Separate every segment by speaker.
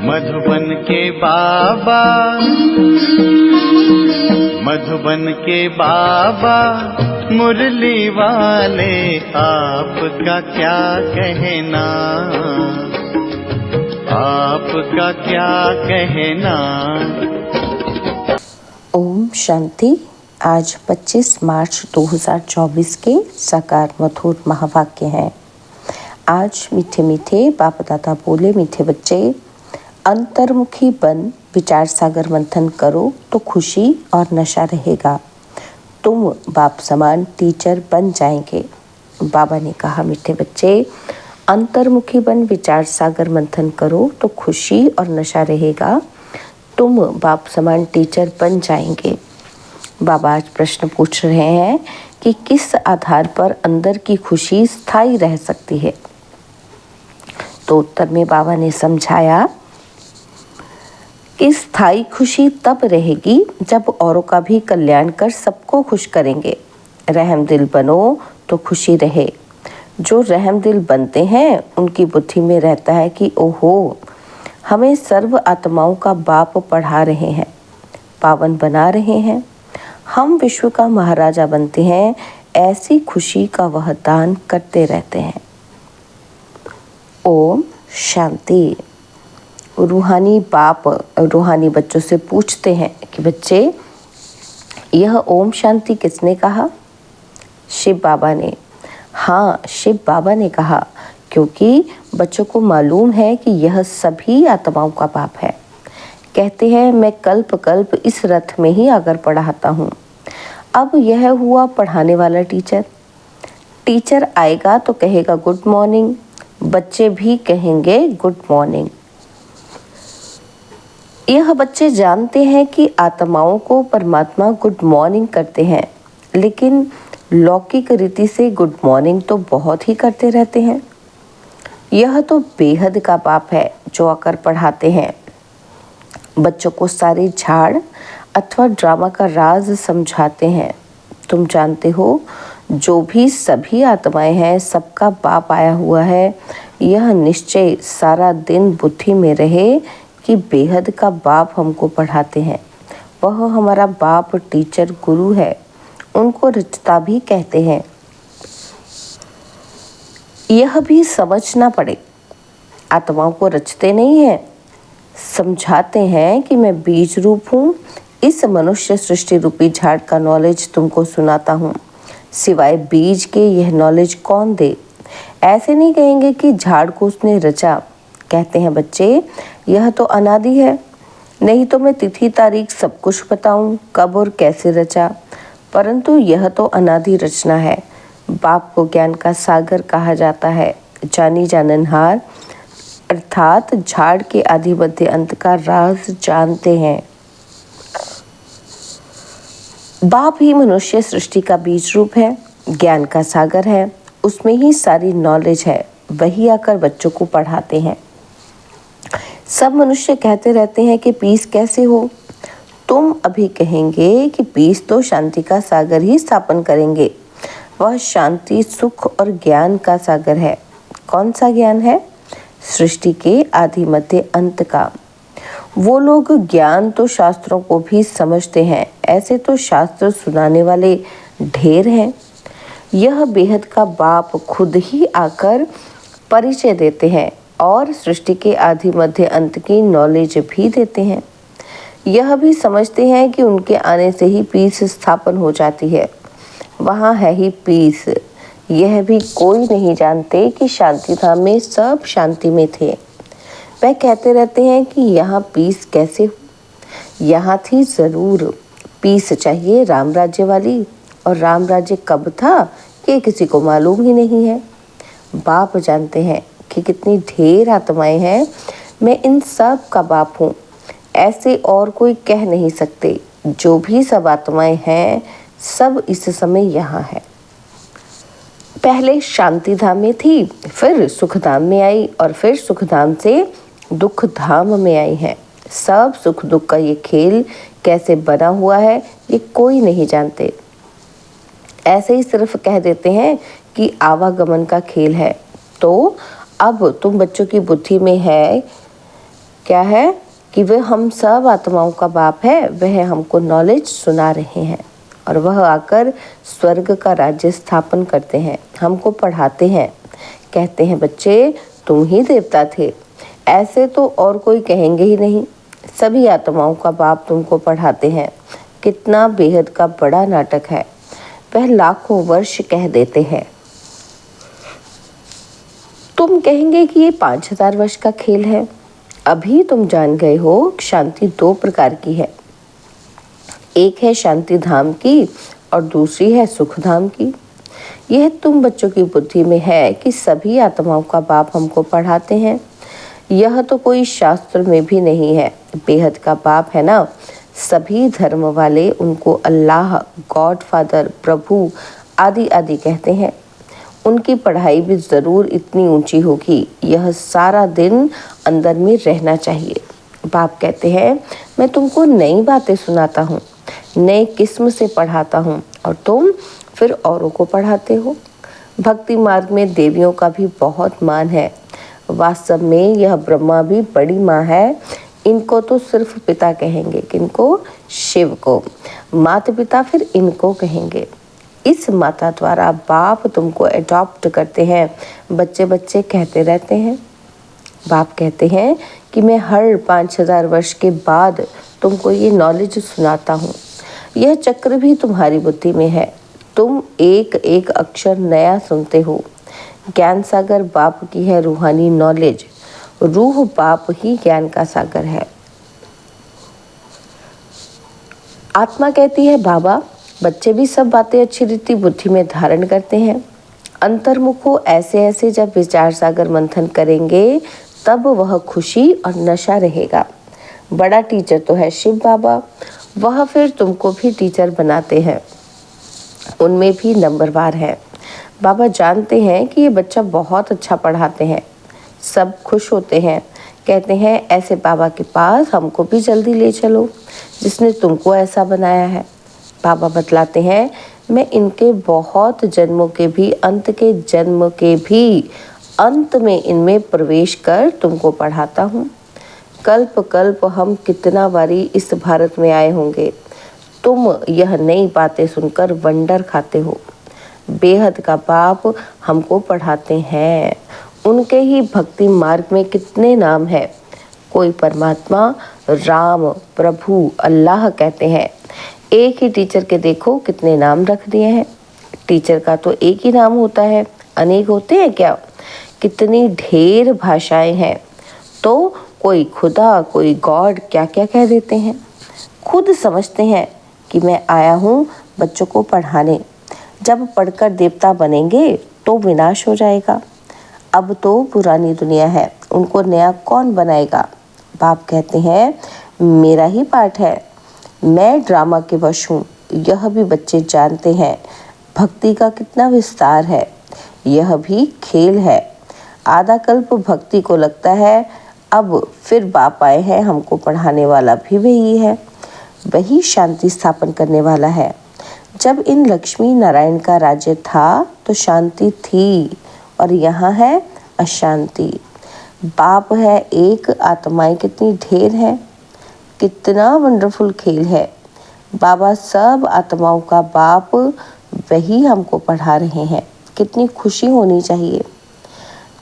Speaker 1: मधुबन के बाबा, मधुबन के बाबा मुरली वाले, आपका क्या कहना, आपका क्या कहना।
Speaker 2: ओम शांति। आज 25 मार्च 2024 के साकार मधुर महावाक्य हैं। आज मीठे मीठे बाप दादा बोले, मीठे बच्चे अंतर्मुखी बन विचार सागर मंथन करो तो खुशी और नशा रहेगा। तुम बाप समान टीचर बन जाएंगे। बाबा ने कहा, मीठे बच्चे अंतर्मुखी बन विचार सागर मंथन करो तो खुशी और नशा रहेगा। तुम बाप समान टीचर बन जाएंगे। बाबा आज प्रश्न पूछ रहे हैं कि किस आधार पर अंदर की खुशी स्थायी रह सकती है। तो उत्तर में बाबा ने समझाया कि स्थायी खुशी तब रहेगी जब औरों का भी कल्याण कर सबको खुश करेंगे। रहम दिल बनो तो खुशी रहे। जो रहम दिल बनते हैं उनकी बुद्धि में रहता है कि ओहो, हमें सर्व आत्माओं का बाप पढ़ा रहे हैं, पावन बना रहे हैं, हम विश्व का महाराजा बनते हैं। ऐसी खुशी का वह दान करते रहते हैं। ओम शांति। रूहानी बाप रूहानी बच्चों से पूछते हैं कि बच्चे, यह ओम शांति किसने कहा? शिव बाबा ने। हाँ, शिव बाबा ने कहा, क्योंकि बच्चों को मालूम है कि यह सभी आत्माओं का बाप है। कहते हैं, मैं कल्प कल्प इस रथ में ही आकर पढ़ाता हूँ। अब यह हुआ पढ़ाने वाला टीचर। टीचर आएगा तो कहेगा गुड मॉर्निंग, बच्चे भी कहेंगे गुड मॉर्निंग। यह बच्चे जानते हैं कि आत्माओं को परमात्मा गुड मॉर्निंग करते हैं, लेकिन लौकिक रीति से गुड मॉर्निंग तो बहुत ही करते रहते हैं। यह तो बेहद का बाप है जो आकर पढ़ाते हैं। बच्चों को सारी झाड़ अथवा ड्रामा का राज समझाते हैं। तुम जानते हो, जो भी सभी आत्माएं हैं, सबका बाप आया हुआ है। यह निश्चय सारा दिन बुद्धि में रहे कि बेहद का बाप हमको पढ़ाते हैं। वह हमारा बाप टीचर गुरु है। उनको रचता भी कहते हैं। यह भी समझना पड़े, आत्माओं को रचते नहीं हैं, समझाते हैं कि मैं बीज रूप हूँ। इस मनुष्य सृष्टि रूपी झाड़ का नॉलेज तुमको सुनाता हूँ। सिवाय बीज के यह नॉलेज कौन दे? ऐसे नहीं कहेंगे कि झाड़ को उसने रचा। कहते हैं, बच्चे यह तो अनादि है, नहीं तो मैं तिथि तारीख सब कुछ बताऊं कब और कैसे रचा, परंतु यह तो अनादि रचना है। बाप को ज्ञान का सागर कहा जाता है। जानी जाननहार अर्थात झाड़ के आदि मध्य अंत का राज जानते हैं। बाप ही मनुष्य सृष्टि का बीज रूप है, ज्ञान का सागर है, उसमें ही सारी नॉलेज है। वही आकर बच्चों को पढ़ाते हैं। सब मनुष्य कहते रहते हैं कि पीस कैसे हो। तुम अभी कहेंगे कि पीस तो शांति का सागर ही स्थापन करेंगे। वह शांति, सुख और ज्ञान का सागर है। कौन सा ज्ञान है? सृष्टि के आदि मध्य अंत का। वो लोग ज्ञान तो शास्त्रों को भी समझते हैं। ऐसे तो शास्त्र सुनाने वाले ढेर हैं। यह बेहद का बाप खुद ही आकर परिचय देते हैं और सृष्टि के आदि मध्य अंत की नॉलेज भी देते हैं। यह भी समझते हैं कि उनके आने से ही पीस स्थापन हो जाती है। वहाँ है ही पीस। यह भी कोई नहीं जानते कि शांति धाम में सब शांति में थे। वह कहते रहते हैं कि यहाँ पीस कैसे? यहाँ थी ज़रूर। पीस चाहिए राम राज्य वाली, और राम राज्य कब था ये किसी को मालूम ही नहीं है। बाप जानते हैं कि कितनी ढेर आत्माएं हैं। मैं इन सब का बाप हूँ, ऐसे और कोई कह नहीं सकते। जो भी सब आत्माएं हैं, सब इस समय यहाँ है। पहले शांति धाम में थी, फिर सुख धाम में आई, और फिर सुख धाम से दुख धाम में आई है। सब सुख दुख का ये खेल कैसे बना हुआ है, ये कोई नहीं जानते। ऐसे ही सिर्फ कह देते हैं कि आवागमन का खेल है। तो अब तुम बच्चों की बुद्धि में है क्या है कि वह हम सब आत्माओं का बाप है। वह हमको नॉलेज सुना रहे हैं और वह आकर स्वर्ग का राज्य स्थापन करते हैं, हमको पढ़ाते हैं, कहते हैं बच्चे तुम ही देवता थे। ऐसे तो और कोई कहेंगे ही नहीं। सभी आत्माओं का बाप तुमको पढ़ाते हैं। कितना बेहद का बड़ा नाटक है। वह लाखों वर्ष कह देते हैं। तुम कहेंगे कि ये 5000 वर्ष का खेल है। अभी तुम जान गए हो शांति 2 प्रकार की है। एक है शांति धाम की और दूसरी है सुख धाम की। यह तुम बच्चों की बुद्धि में है कि सभी आत्माओं का बाप हमको पढ़ाते हैं। यह तो कोई शास्त्र में भी नहीं है। बेहद का बाप है ना। सभी धर्म वाले उनको अल्लाह, गॉड फादर, प्रभु आदि आदि कहते हैं। उनकी पढ़ाई भी ज़रूर इतनी ऊंची होगी। यह सारा दिन अंदर में रहना चाहिए। बाप कहते हैं मैं तुमको नई बातें सुनाता हूँ, नए किस्म से पढ़ाता हूँ और तुम फिर औरों को पढ़ाते हो। भक्ति मार्ग में देवियों का भी बहुत मान है। वास्तव में यह ब्रह्मा भी बड़ी माँ है। इनको तो सिर्फ पिता कहेंगे, किनको? शिव को। माता पिता फिर इनको कहेंगे। इस माता द्वारा बाप तुमको अडॉप्ट करते हैं। बच्चे बच्चे कहते रहते हैं। बाप कहते हैं कि मैं हर 5000 वर्ष के बाद तुमको ये नॉलेज सुनाता हूँ। यह चक्र भी तुम्हारी बुद्धि में है। तुम एक एक अक्षर नया सुनते हो। ज्ञान सागर बाप की है रूहानी नॉलेज। रूह बाप ही ज्ञान का सागर है। आत्मा कहती है बाबा बच्चे भी सब बातें अच्छी रीति बुद्धि में धारण करते हैं। अंतर्मुख हो ऐसे ऐसे जब विचार सागर मंथन करेंगे तब वह खुशी और नशा रहेगा। बड़ा टीचर तो है शिव बाबा। वह फिर तुमको भी टीचर बनाते हैं। उनमें भी नंबरवार है। बाबा जानते हैं कि ये बच्चा बहुत अच्छा पढ़ाते हैं। सब खुश होते हैं, कहते हैं ऐसे बाबा के पास हमको भी जल्दी ले चलो जिसने तुमको ऐसा बनाया है। बाबा बतलाते हैं मैं इनके बहुत जन्मों के भी अंत के जन्म के भी अंत में इनमें प्रवेश कर तुमको पढ़ाता हूँ। कल्प कल्प हम कितना बारी इस भारत में आए होंगे। तुम यह नई बातें सुनकर वंडर खाते हो। बेहद का बाप हमको पढ़ाते हैं। उनके ही भक्ति मार्ग में कितने नाम हैं। कोई परमात्मा, राम, प्रभु, अल्लाह कहते हैं। एक ही टीचर के देखो कितने नाम रख दिए हैं। टीचर का तो एक ही नाम होता है, अनेक होते हैं क्या? कितनी ढेर भाषाएं हैं। तो कोई खुदा, कोई गॉड क्या क्या कह देते हैं। खुद समझते हैं कि मैं आया हूँ बच्चों को पढ़ाने। जब पढ़कर देवता बनेंगे तो विनाश हो जाएगा। अब तो पुरानी दुनिया है, उनको नया कौन बनाएगा? बाप कहते हैं मेरा ही पाठ है। मैं ड्रामा के वश हूँ। यह भी बच्चे जानते हैं। भक्ति का कितना विस्तार है। यह भी खेल है। आधा कल्प भक्ति को लगता है। अब फिर बाप आए हैं, हमको पढ़ाने वाला भी वही है। वही शांति स्थापन करने वाला है। जब इन लक्ष्मी नारायण का राज्य था तो शांति थी और यहाँ है अशांति। बाप है एक, आत्माएं कितनी ढेर हैं। कितना वंडरफुल खेल है। बाबा सब आत्माओं का बाप वही हमको पढ़ा रहे हैं। कितनी खुशी होनी चाहिए।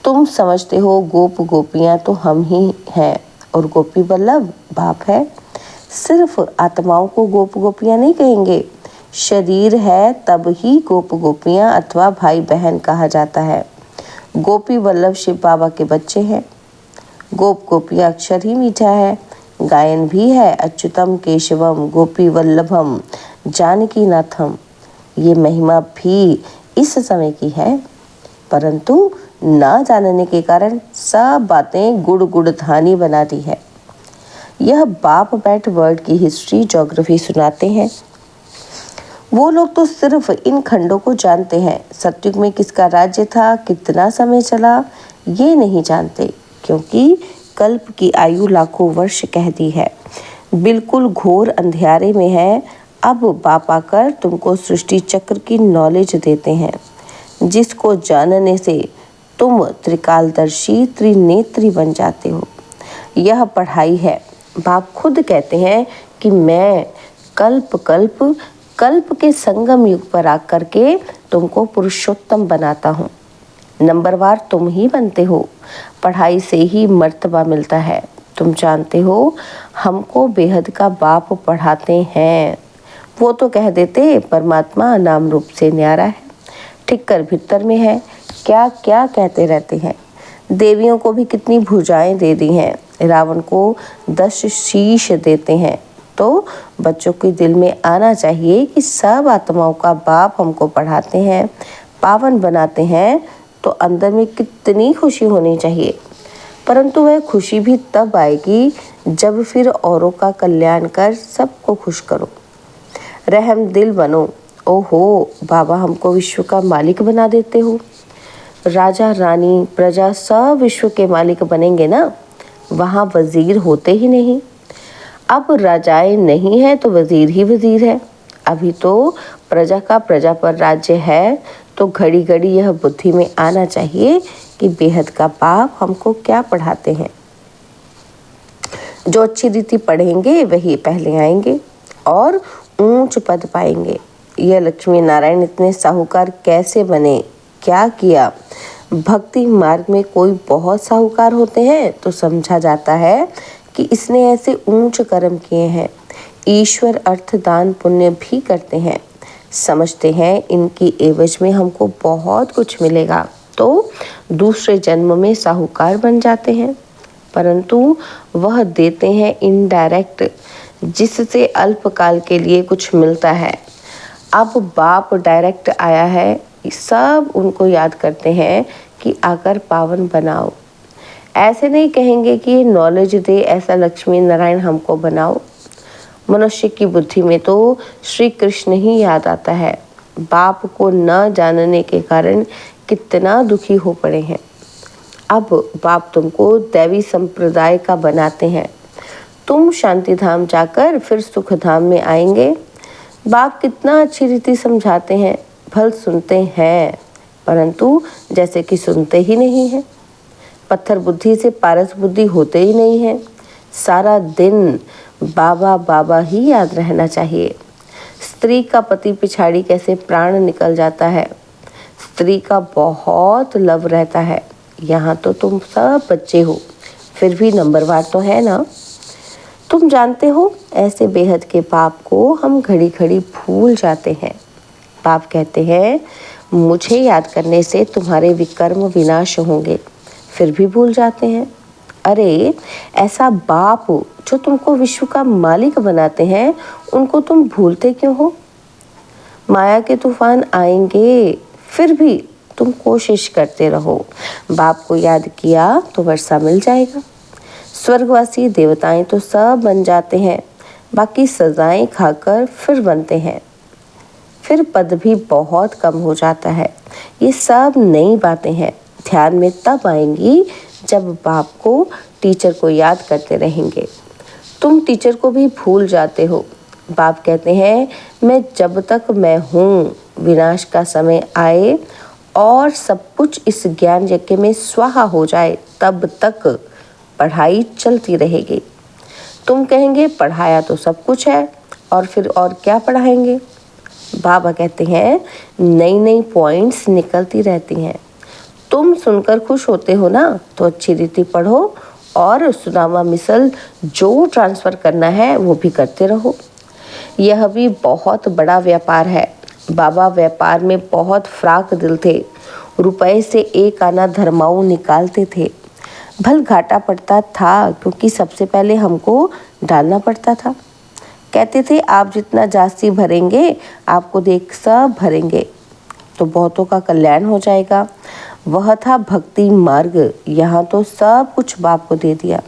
Speaker 2: तुम समझते हो गोप गोपियाँ तो हम ही हैं और गोपी वल्लभ बाप है। सिर्फ आत्माओं को गोप गोपियाँ नहीं कहेंगे। शरीर है तब ही गोप गोपियाँ अथवा भाई बहन कहा जाता है। गोपी वल्लभ शिव बाबा के बच्चे हैं। गोप गोपियाँ अक्षर ही मीठा है। गायन भी है अच्युतम केशवम गोपी वल्लभम जानकी नाथम। ये महिमा भी इस समय की है, परंतु ना जानने के कारण सब बातें गुड़ गुड़ धानी बना दी है। यह बाप बैठ वर्ड की हिस्ट्री, ज्योग्राफी सुनाते हैं। वो लोग तो सिर्फ इन खंडों को जानते हैं। सतयुग में किसका राज्य था, कितना समय चला, ये नहीं जानते, क्योंकि कल्प की आयु लाखों वर्ष कह दी है। बिल्कुल घोर अंधियारे में है। अब बाप आकर तुमको सृष्टि चक्र की नॉलेज देते हैं, जिसको जानने से तुम त्रिकालदर्शी त्रिनेत्री बन जाते हो। यह पढ़ाई है। बाप खुद कहते हैं कि मैं कल्प कल्प कल्प के संगम युग पर आकर के तुमको पुरुषोत्तम बनाता हूँ। नंबरवार तुम ही बनते हो। पढ़ाई से ही मर्तबा मिलता है। तुम जानते हो हमको बेहद का बाप पढ़ाते हैं। वो तो कह देते परमात्मा नाम रूप से न्यारा है, ठिक्कर भीतर में है, क्या क्या कहते रहते हैं। देवियों को भी कितनी भुजाएं दे दी हैं, रावण को 10 शीश देते हैं। तो बच्चों के दिल में आना चाहिए कि सब आत्माओं का बाप हमको पढ़ाते हैं, पावन बनाते हैं, तो अंदर में कितनी खुशी होनी चाहिए। परंतु वह खुशी भी तब आएगी जब फिर औरों का कल्याण कर सबको खुश करो। रहम दिल बनो। ओहो बाबा, हमको विश्व का मालिक बना देते हो। राजा रानी प्रजा सब विश्व के मालिक बनेंगे ना, वहाँ वजीर होते ही नहीं। अब राजाएं नहीं है तो वजीर ही वजीर है। अभी तो प्रजा का प्रजा पर राज्य है, तो घड़ी घड़ी यह बुद्धि में आना चाहिए कि बेहद का बाप हमको क्या पढ़ाते हैं। जो अच्छी रीति पढ़ेंगे वही पहले आएंगे और ऊंच पद पाएंगे। यह लक्ष्मी नारायण इतने साहूकार कैसे बने, क्या किया? भक्ति मार्ग में कोई बहुत साहूकार होते हैं तो समझा जाता है कि इसने ऐसे ऊंच कर्म किए हैं। ईश्वर अर्थ दान पुण्य भी करते हैं, समझते हैं इनकी एवज में हमको बहुत कुछ मिलेगा, तो दूसरे जन्म में साहूकार बन जाते हैं। परंतु वह देते हैं इनडायरेक्ट, जिससे अल्पकाल के लिए कुछ मिलता है। अब बाप डायरेक्ट आया है, सब उनको याद करते हैं कि आकर पावन बनाओ। ऐसे नहीं कहेंगे कि ये नॉलेज दे, ऐसा लक्ष्मी नारायण हमको बनाओ। मनुष्य की बुद्धि में तो श्री कृष्ण ही याद आता है। बाप को न जानने के कारण कितना दुखी हो पड़े हैं। अब बाप तुमको दैवी संप्रदाय का बनाते हैं। तुम शांति धाम जाकर फिर सुख धाम में आएंगे। बाप कितना अच्छी रीति समझाते हैं, भल सुनते हैं, परंतु जैसे कि सुनते ही नहीं है। पत्थर बुद्धि से पारस बुद्धि होते ही नहीं है। सारा दिन बाबा बाबा ही याद रहना चाहिए। स्त्री का पति पिछाड़ी कैसे प्राण निकल जाता है। स्त्री का बहुत लव रहता है। यहाँ तो तुम सब बच्चे हो, फिर भी नंबरवार तो है ना। तुम जानते हो ऐसे बेहद के बाप को हम घड़ी घड़ी भूल जाते हैं। बाप कहते हैं मुझे याद करने से तुम्हारे विकर्म विनाश होंगे, फिर भी भूल जाते हैं। अरे ऐसा बाप जो तुमको विश्व का मालिक बनाते हैं, उनको तुम भूलते क्यों हो? माया के तूफान आएंगे, फिर भी तुम कोशिश करते रहो। बाप को याद किया तो वर्षा मिल जाएगा। स्वर्गवासी देवताएं तो सब बन जाते हैं, बाकी सजाएं खाकर फिर बनते हैं। फिर पद भी बहुत कम हो जाता है। ये सब नई बातें हैं, ध्यान में तब आएंगी जब बाप को टीचर को याद करते रहेंगे। तुम टीचर को भी भूल जाते हो। बाप कहते हैं मैं जब तक मैं हूँ, विनाश का समय आए और सब कुछ इस ज्ञान यज्ञ में स्वाहा हो जाए, तब तक पढ़ाई चलती रहेगी। तुम कहेंगे पढ़ाया तो सब कुछ है, और फिर और क्या पढ़ाएंगे? बाबा कहते हैं नई नई पॉइंट्स निकलती रहती हैं। तुम सुनकर खुश होते हो ना, तो अच्छी रीति पढ़ो और सुदामा मिसल जो ट्रांसफ़र करना है वो भी करते रहो। यह भी बहुत बड़ा व्यापार है। बाबा व्यापार में बहुत फ्राक दिल थे। रुपए से एक आना धर्माऊ निकालते थे। भल घाटा पड़ता था, क्योंकि सबसे पहले हमको डालना पड़ता था। कहते थे आप जितना जास्ती भरेंगे, आपको देख सब भरेंगे, तो बहुतों का कल्याण हो जाएगा। वह था भक्ति मार्ग। यहाँ तो सब कुछ बाप को दे दिया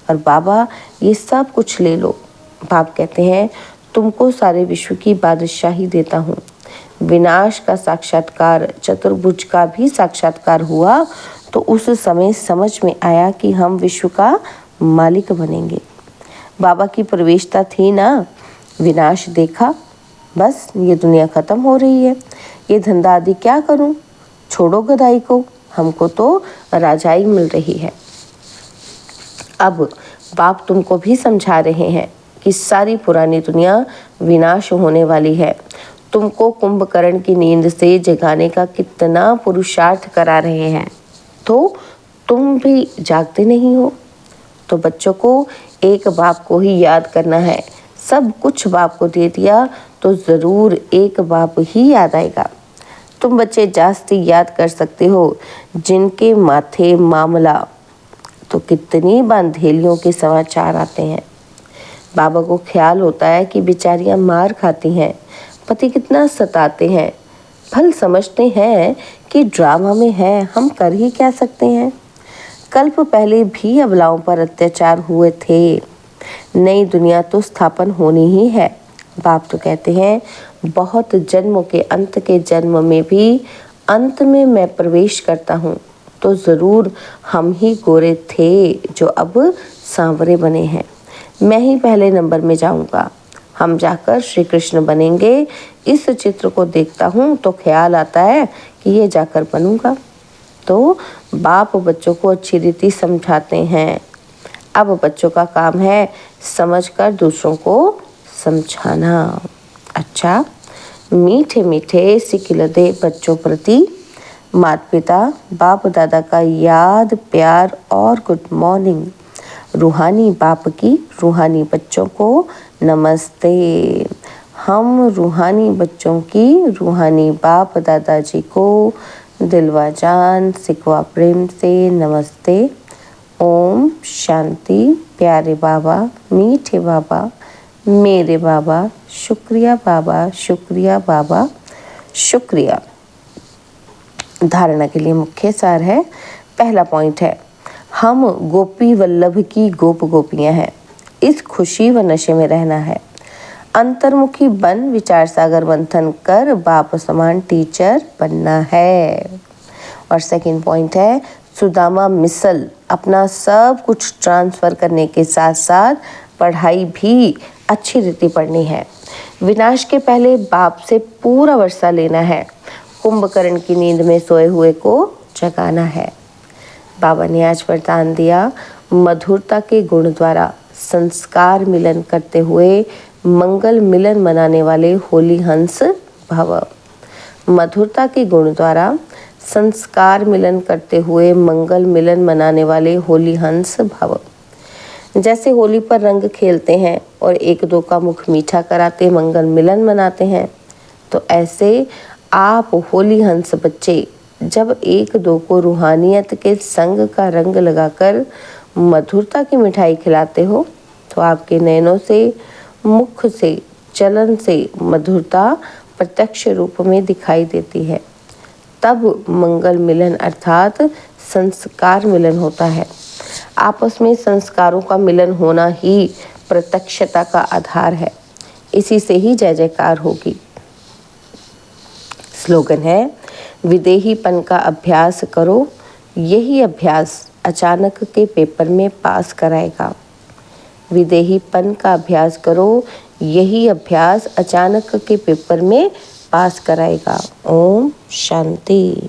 Speaker 2: और बाबा ये सब कुछ ले लो। बाप कहते हैं तुमको सारे विश्व की बादशाही देता हूँ। विनाश का साक्षात्कार, चतुर्भुज का भी साक्षात्कार हुआ, तो उस समय समझ में आया कि हम विश्व का मालिक बनेंगे। बाबा की प्रवेशता थी ना, विनाश देखा, बस ये दुनिया ख़त्म हो रही है, ये धंधा आदि क्या करूं, छोड़ो गदाई को, हमको तो राजाई मिल रही है। अब बाप तुमको भी समझा रहे हैं कि सारी पुरानी दुनिया विनाश होने वाली है। तुमको कुंभकर्ण की नींद से जगाने का कितना पुरुषार्थ करा रहे हैं, तो तुम भी जागते नहीं हो। तो बच्चों को एक बाप को ही याद करना है। सब कुछ बाप को दे दिया तो ज़रूर एक बाप ही याद आएगा। तुम बच्चे जास्ती याद कर सकते हो जिनके माथे मामला, तो कितनी बांधेलियों के समाचार आते हैं। बाबा को ख्याल होता है कि बेचारियां मार खाती हैं, पति कितना सताते हैं। फल समझते हैं कि ड्रामा में है, हम कर ही क्या सकते हैं। कल्प पहले भी अबलाओं पर अत्याचार हुए थे। नई दुनिया तो स्थापन होनी ही है। बाप तो कहते हैं बहुत जन्मों के अंत के जन्म में भी अंत में मैं प्रवेश करता हूँ, तो ज़रूर हम ही गोरे थे जो अब सांवरे बने हैं। मैं ही पहले नंबर में जाऊँगा, हम जाकर श्री कृष्ण बनेंगे। इस चित्र को देखता हूँ तो ख्याल आता है कि ये जाकर बनूंगा। तो बाप बच्चों को अच्छी रीति समझाते हैं। अब बच्चों का काम है समझकर दूसरों को समझाना। अच्छा, मीठे मीठे सिकिलदे बच्चों प्रति माता पिता बाप दादा का याद, प्यार और गुड मॉर्निंग। रूहानी बाप की रूहानी बच्चों को नमस्ते। हम रूहानी बच्चों की रूहानी बाप दादाजी को दिलवा जान सिकवा प्रेम से नमस्ते। ओम शांति। प्यारे बाबा, मीठे बाबा, मेरे बाबा, शुक्रिया बाबा, शुक्रिया बाबा, शुक्रिया। धारणा के लिए मुख्य सार है। पहला पॉइंट है, हम गोपी वल्लभ की गोप गोपियां हैं। इस खुशी व नशे में रहना है। अंतर्मुखी बन विचार सागर मंथन कर बाप समान टीचर बनना है। और सेकंड पॉइंट है, सुदामा मिसल अपना सब कुछ ट्रांसफ़र करने के साथ साथ पढ़ाई भी अच्छी रीति पढ़नी है। विनाश के पहले बाप से पूरा वर्षा लेना है। कुंभकर्ण की नींद में सोए हुए को जगाना है। बाबा ने आज वरदान दिया, मधुरता के गुण द्वारा संस्कार मिलन करते हुए मंगल मिलन मनाने वाले होली हंस भव। मधुरता के गुण द्वारा संस्कार मिलन करते हुए मंगल मिलन मनाने वाले होली हंस भव। जैसे होली पर रंग खेलते हैं और एक दो का मुख मीठा कराते मंगल मिलन मनाते हैं, तो ऐसे आप होली हंस बच्चे जब एक दो को रूहानियत के संग का रंग लगाकर मधुरता की मिठाई खिलाते हो, तो आपके नैनों से, मुख से, चलन से मधुरता प्रत्यक्ष रूप में दिखाई देती है। तब मंगल मिलन अर्थात संस्कार मिलन होता है। आपस में संस्कारों का मिलन होना ही प्रत्यक्षता का आधार है। इसी से ही जय जयकार होगी। स्लोगन है, विदेहीपन का अभ्यास करो, यही अभ्यास अचानक के पेपर में पास कराएगा। विदेहीपन का अभ्यास करो, यही अभ्यास अचानक के पेपर में पास कराएगा। ओम शांति।